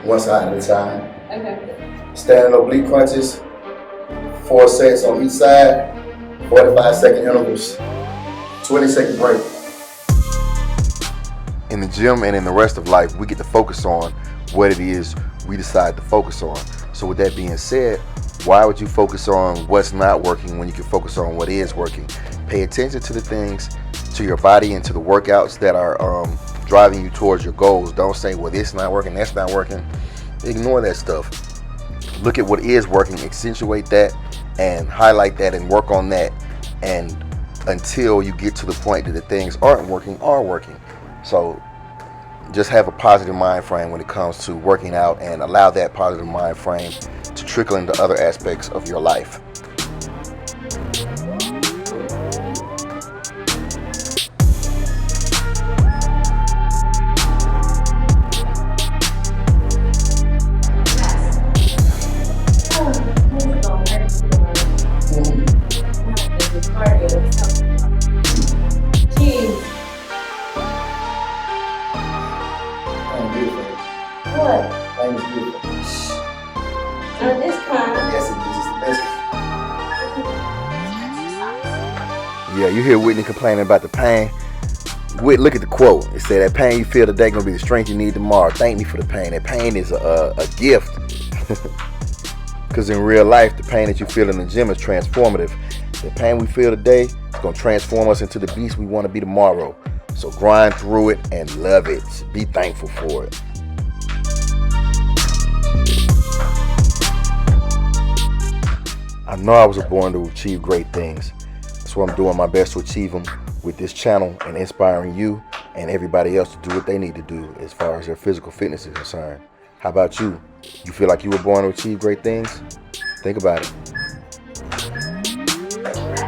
one side at a time. Okay. Standing oblique crunches, 4 sets on each side, 45-second intervals, 20-second break. In the gym and in the rest of life, we get to focus on what it is we decide to focus on. So with that being said, why would you focus on what's not working when you can focus on what is working? Pay attention to the things, to your body and to the workouts that are driving you towards your goals. Don't say, well, this not working, that's not working. Ignore that stuff. Look at what is working, accentuate that, and highlight that and work on that, and until you get to the point that the things aren't working are working. So just have a positive mind frame when it comes to working out, and allow that positive mind frame to trickle into other aspects of your life. Yeah, you hear Whitney complaining about the pain. Look at the quote. It said, that pain you feel today gonna be the strength you need tomorrow. Thank me for the pain. That pain is a gift. Because in real life, the pain that you feel in the gym is transformative. The pain we feel today is gonna transform us into the beast we wanna be tomorrow. So grind through it and love it. Be thankful for it. I know I was born to achieve great things. That's why I'm doing my best to achieve them with this channel, and inspiring you and everybody else to do what they need to do as far as their physical fitness is concerned. How about you? You feel like you were born to achieve great things? Think about it.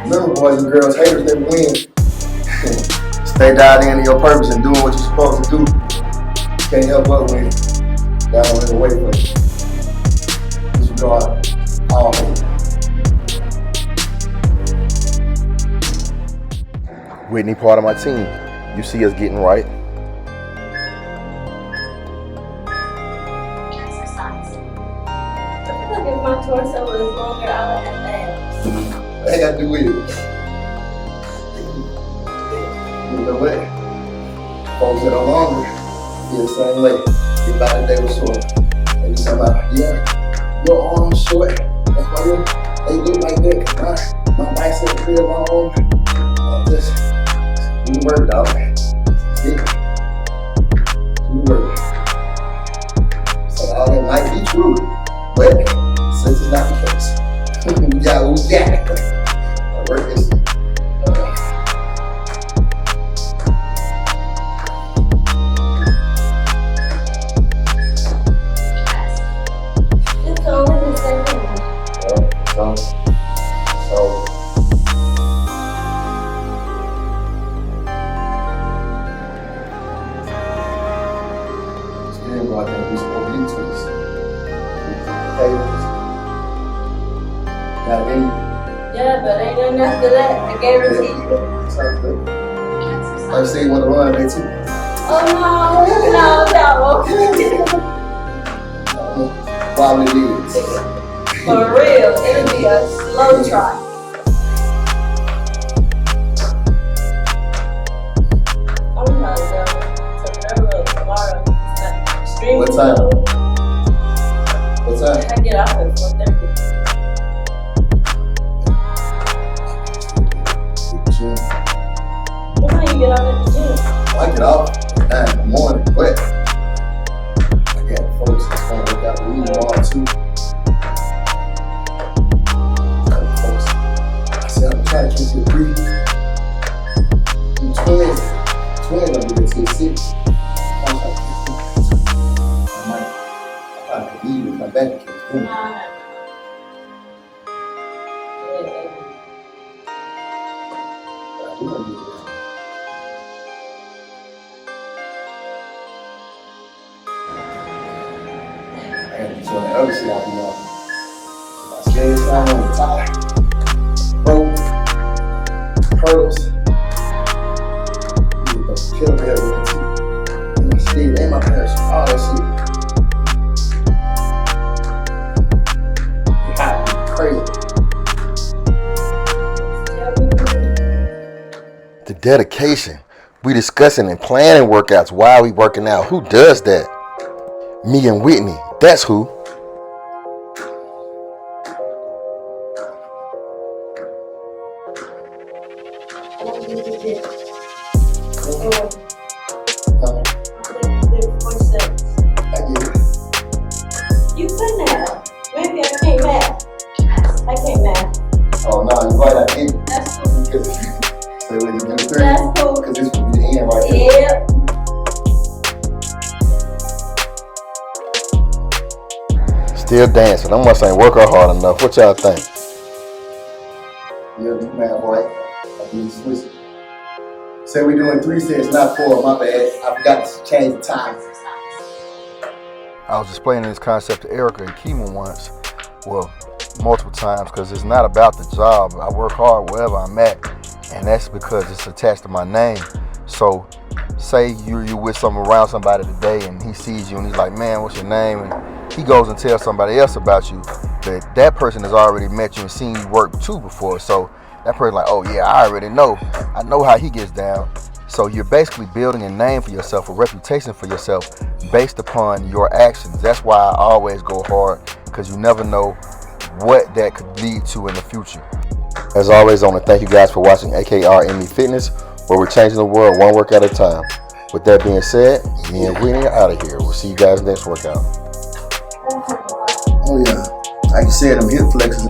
Remember, boys and girls, haters never win. Stay dialed into your purpose and doing what you're supposed to do. You can't help but win. Down with the way for you. Disregard all hate. Whitney, part of my team. You see us getting right. Exercise. I feel like if my torso was longer, I would have abs. What that got to do with it? You know what? Folks that are longer feel the same way. Your body day was short. They be talking about, yeah, your arm's short. That's why they look like that. My bicep feel long. Just do the work, dog. Yeah. Do the work. So all that might be true, but since it's not the case, we got what we got. Our work is it's only the second one. So I think we oblique twists. Got any? Yeah, but ain't nothing after that. I guarantee you. Sounds good. First thing you want to run, they too. Oh no. Wobbly legs. For real, it'll be a slow trot. I'm not going to railroad tomorrow. What time? What time? I get off at 4:30. What time you get off at the gym? I get off at 9 in the morning, but I got folks that's gonna work out with me tomorrow too. Folks, I said I'm trying to keep it brief. Twins gonna be there till 6. I could leave with my back kids. Nah. We're gonna do this. And so the other shit I'll be on. My skates down on the top, rope, hurdles. Kill me with it too. And my skate and my parachute, all that shit. Dedication. We discussing and planning workouts while we working out. Who does that? Me and Whitney. That's who. You said that. Maybe I can't math. I can't math. Oh no, you're right. I didn't. That's cool. Because so when you do 3, That's cool. because this would be the end right here. Yep. Still dancing. I'm not saying work her hard enough. What y'all think? Yeah, do math right. I do switch. Say we're doing 3 sets, not 4. My bad. I forgot to change the time. I was explaining this concept to Erica and Kima once. Well, multiple times, because it's not about the job. I work hard wherever I'm at, and that's because it's attached to my name. So say you're with around somebody today and he sees you and he's like, man, what's your name? And he goes and tells somebody else about you, but that person has already met you and seen you work too before. So that person's like, oh yeah, I already know. I know how he gets down. So you're basically building a name for yourself, a reputation for yourself based upon your actions. That's why I always go hard, because you never know what that could lead to in the future. As always, I want to thank you guys for watching AKR ME Fitness, where we're changing the world one workout at a time. With that being said, me and Whitney are out of here. We'll see you guys next workout. Oh yeah, like you said, them hip flexors